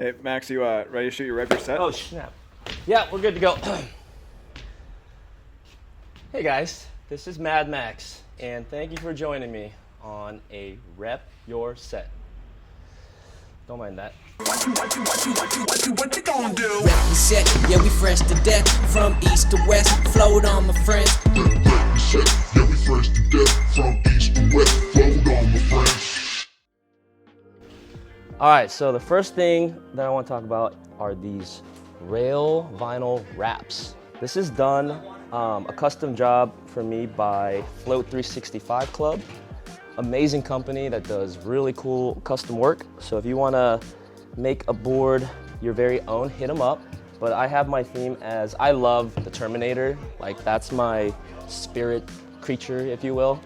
Hey, Max, you ready to shoot your regular set? Oh, snap. Yeah, we're good to go. Hey guys, this is Mad Max, and thank you for joining me on a Rep Your Set. Don't mind that. What you gonna do? Rep your set, yeah, we fresh to death. From east to west, float on my friends. Rep your set, yeah, we fresh to death. From east to west, float on my friends. All right, so the first thing that I want to talk about are these rail vinyl wraps. This is done, a custom job for me by Float 365 Club. Amazing company that does really cool custom work. So if you want to make a board your very own, hit them up. But I have my theme as I love the Terminator. Like, that's my spirit creature, if you will.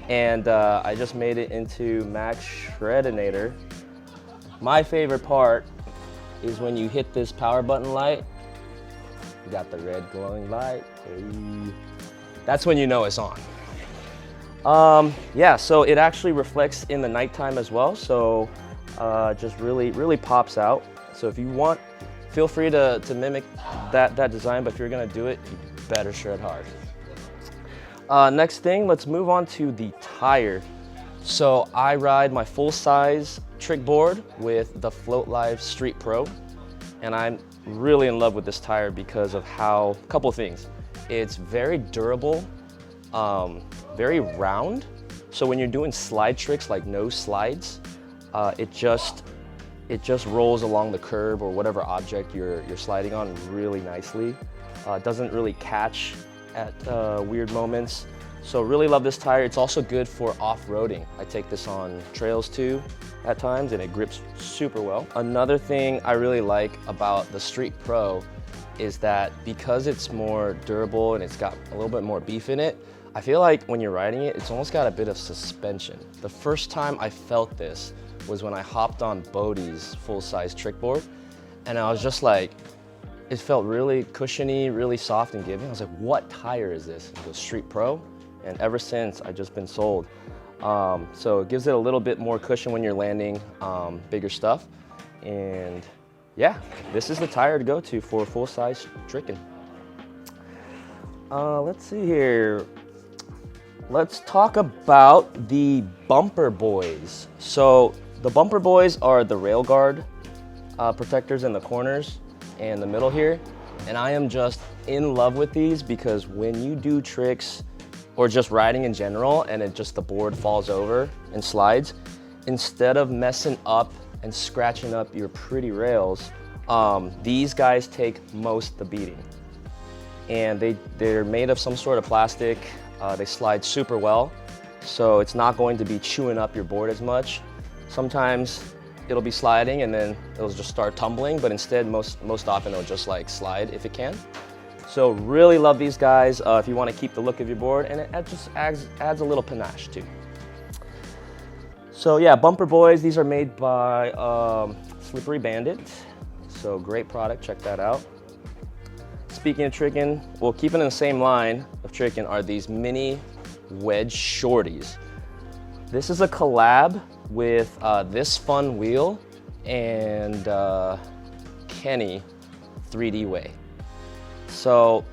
And I just made it into Max Shredinator. My favorite part is when you hit this power button light, you got the red glowing light. Hey. That's when you know it's on. Yeah, so it actually reflects in the nighttime as well, so just really pops out. So if you want, feel free to mimic that design, but if you're gonna do it, you better shred hard. Next thing, let's move on to the tire. So I ride my full-size trick board with the TheFloatLife Street Pro, and I'm really in love with this tire because of how, a couple things. It's very durable, very round. So when you're doing slide tricks like no slides, it just rolls along the curb or whatever object you're sliding on really nicely. Doesn't really catch at weird moments. So really love this tire. It's also good for off-roading. I take this on trails too at times, and it grips super well. Another thing I really like about the Street Pro is that because it's more durable and it's got a little bit more beef in it, I feel like when you're riding it, it's almost got a bit of suspension. The first time I felt this was when I hopped on Bodie's full-size trick board, and I was just like, it felt really cushiony, really soft and giving. I was like, what tire is this? It was Street Pro, and ever since, I've just been sold. So it gives it a little bit more cushion when you're landing bigger stuff. And yeah, this is the tire to go to for full-size tricking. Let's see here. Let's talk about the bumper boys. So the bumper boys are the rail guard protectors in the corners and the middle here. And I am just in love with these because when you do tricks or just riding in general and the board falls over and slides, instead of messing up and scratching up your pretty rails, these guys take most the beating. And they're made of some sort of plastic. They slide super well, so it's not going to be chewing up your board as much. Sometimes it'll be sliding and then it'll just start tumbling, but instead most often it'll just like slide if it can. So really love these guys if you want to keep the look of your board, and it just adds a little panache too. So yeah, bumper boys, these are made by Slippery Bandit. So great product, check that out. Speaking of tricking, well, keeping in the same line of tricking are these mini Wedge Shorties. This is a collab with This Fun Wheel and Kenny 3D Way. So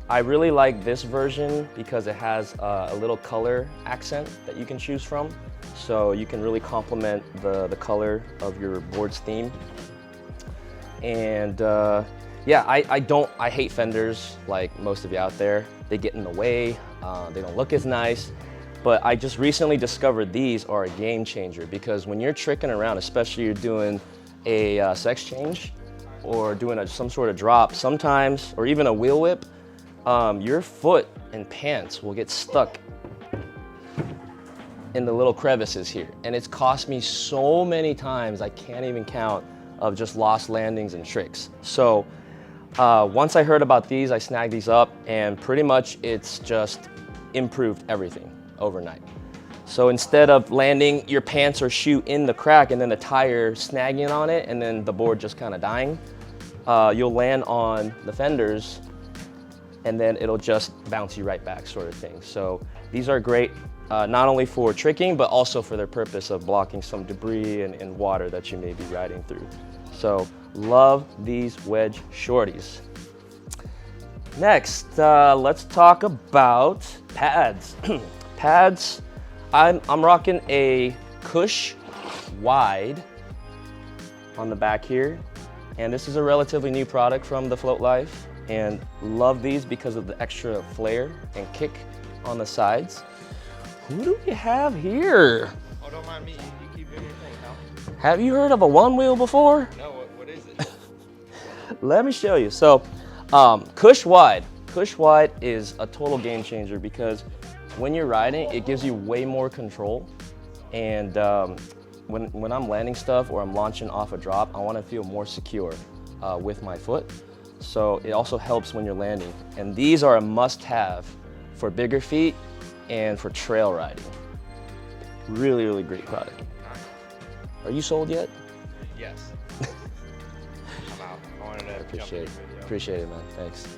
I really like this version because it has a little color accent that you can choose from. So you can really complement the color of your board's theme. And yeah, I hate fenders like most of you out there. They get in the way, they don't look as nice. But I just recently discovered these are a game changer because when you're tricking around, especially you're doing a sex change or doing some sort of drop sometimes, or even a wheel whip, your foot and pants will get stuck in the little crevices here. And it's cost me so many times, I can't even count, of just lost landings and tricks. So once I heard about these, I snagged these up, and pretty much it's just improved everything overnight. So instead of landing your pants or shoe in the crack and then the tire snagging on it and then the board just kind of dying, you'll land on the fenders and then it'll just bounce you right back, sort of thing. So these are great not only for tricking, but also for their purpose of blocking some debris and water that you may be riding through. So love these Wedge Shorties. Next, let's talk about pads. Pads, I'm rocking a Cush Wide on the back here. And this is a relatively new product from TheFloatLife, and love these because of the extra flair and kick on the sides. Who do we have here? Oh, don't mind me. You keep doing your thing, pal. Have you heard of a one wheel before? No, what is it? Let me show you. So, Cush Wide. Cush Wide is a total game changer because when you're riding, it gives you way more control. And when I'm landing stuff or I'm launching off a drop, I want to feel more secure with my foot. So it also helps when you're landing. And these are a must-have for bigger feet and for trail riding. Really, really great product. Are you sold yet? Yes. I'm out. I wanted to Appreciate it. jump in your video. Appreciate it, man. Thanks.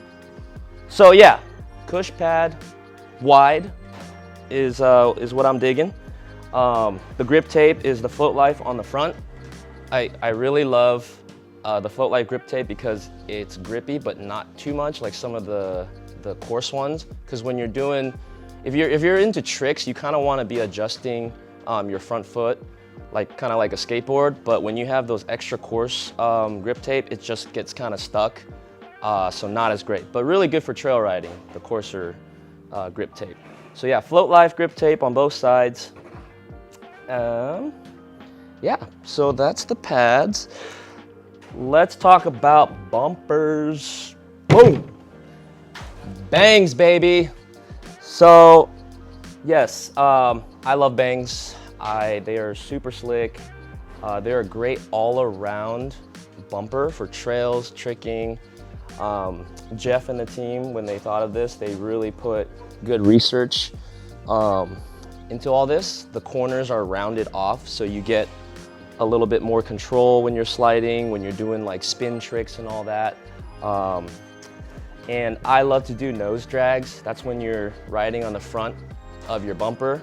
So yeah, Cush Pad Wide is what I'm digging. The grip tape is the TheFloatLife on the front. I really love the TheFloatLife grip tape because it's grippy, but not too much like some of the coarse ones. Because when you're doing, if you're into tricks, you kind of want to be adjusting your front foot, kind of like a skateboard. But when you have those extra coarse grip tape, it just gets kind of stuck. So not as great, but really good for trail riding, the coarser grip tape. So yeah, TheFloatLife grip tape on both sides. Yeah, so that's the pads. Let's talk about bumpers. Boom! Bangs, baby. So yes, I love bangs. They are super slick. They're a great all-around bumper for trails, tricking. Jeff and the team, when they thought of this, they really put good research into all this. The corners are rounded off, so you get a little bit more control when you're sliding, when you're doing like spin tricks and all that. And I love to do nose drags. That's when you're riding on the front of your bumper.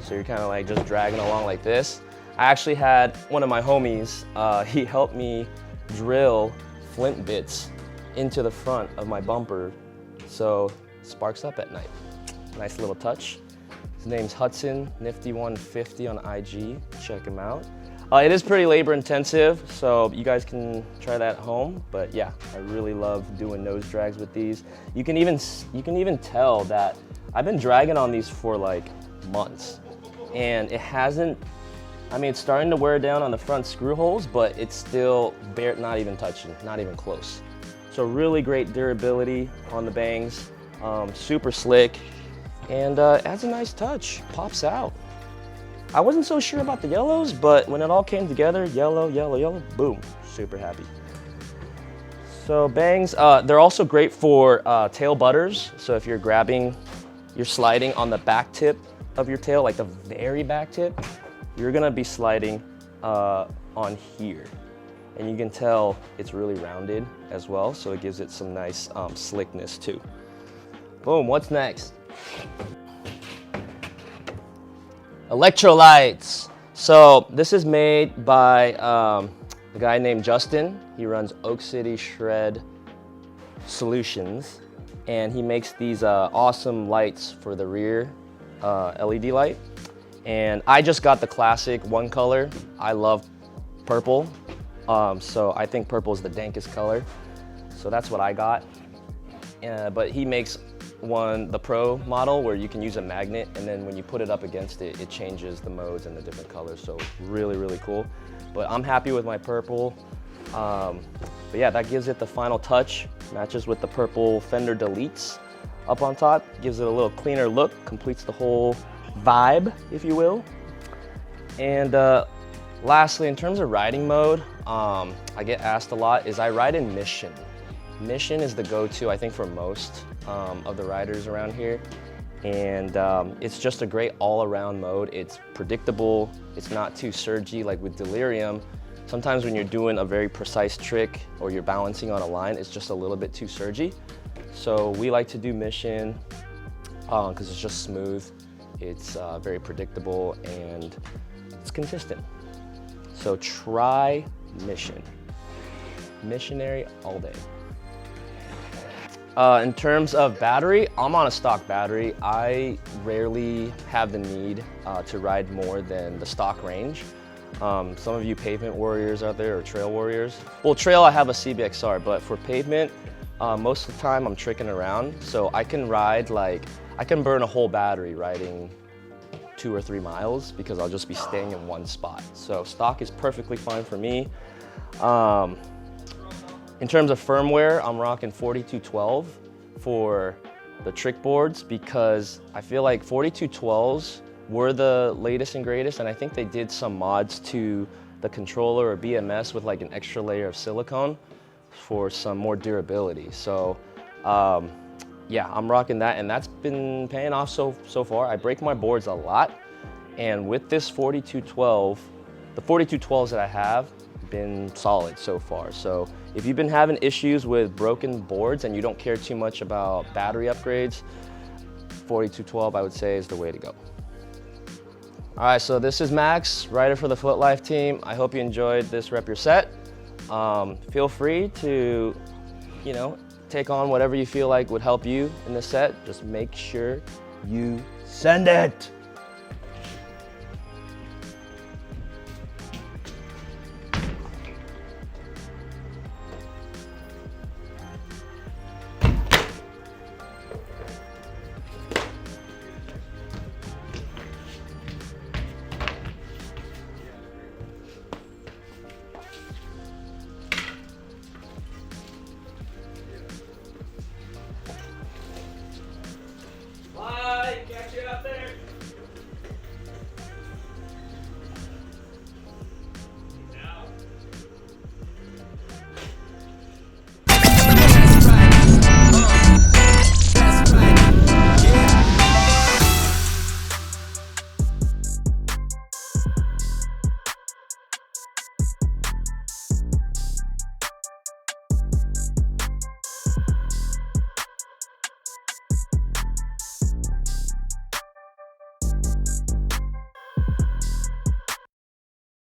So you're kind of like just dragging along like this. I actually had one of my homies, he helped me drill flint bits into the front of my bumper so it sparks up at night. Nice little touch. His name's Hudson, Nifty150 on IG, check him out. It is pretty labor intensive, so you guys can try that at home, but yeah, I really love doing nose drags with these. You can even tell that I've been dragging on these for like months, and it hasn't, I mean, it's starting to wear down on the front screw holes, but it's still not even touching, not even close. So really great durability on the bangs, super slick, and adds a nice touch, pops out. I wasn't so sure about the yellows, but when it all came together, yellow, yellow, yellow, boom, super happy. So bangs, they're also great for tail butters. So if you're sliding on the back tip of your tail, like the very back tip, you're gonna be sliding on here. And you can tell it's really rounded as well, so it gives it some nice slickness too. Boom, what's next? Electrolytes. So this is made by a guy named Justin. He runs Oak City Shred Solutions, and he makes these awesome lights for the rear LED light. And I just got the classic one color. I love purple, so I think purple is the dankest color. So that's what I got. But he makes the Pro model where you can use a magnet, and then when you put it up against it, it changes the modes and the different colors. So really, really cool. But I'm happy with my purple. But yeah, that gives it the final touch. Matches with the purple fender deletes up on top. Gives it a little cleaner look, completes the whole vibe, if you will. And lastly, in terms of riding mode, I get asked a lot, I ride in Mission. Mission is the go-to, I think, for most of the riders around here. And it's just a great all-around mode. It's predictable, it's not too surgy like with Delirium. Sometimes when you're doing a very precise trick or you're balancing on a line, it's just a little bit too surgy. So we like to do Mission because it's just smooth. It's very predictable and it's consistent. So try Mission. Missionary all day. In terms of battery, I'm on a stock battery. I rarely have the need to ride more than the stock range. Some of you pavement warriors out there, or trail warriors. Well, trail I have a CBXR, but for pavement, most of the time I'm tricking around. So I can ride I can burn a whole battery riding 2 or 3 miles because I'll just be staying in one spot. So stock is perfectly fine for me. In terms of firmware, I'm rocking 4212 for the trick boards because I feel like 4212s were the latest and greatest, and I think they did some mods to the controller or BMS with like an extra layer of silicone for some more durability. So yeah, I'm rocking that, and that's been paying off so far. I break my boards a lot, and with this 4212, the 4212s that I have been solid so far. So if you've been having issues with broken boards and you don't care too much about battery upgrades, 4212 I would say is the way to go. All right, so this is Max, rider for the TheFloatLife team. I hope you enjoyed this Rep Your Set. Feel free to, take on whatever you feel like would help you in this set. Just make sure you send it.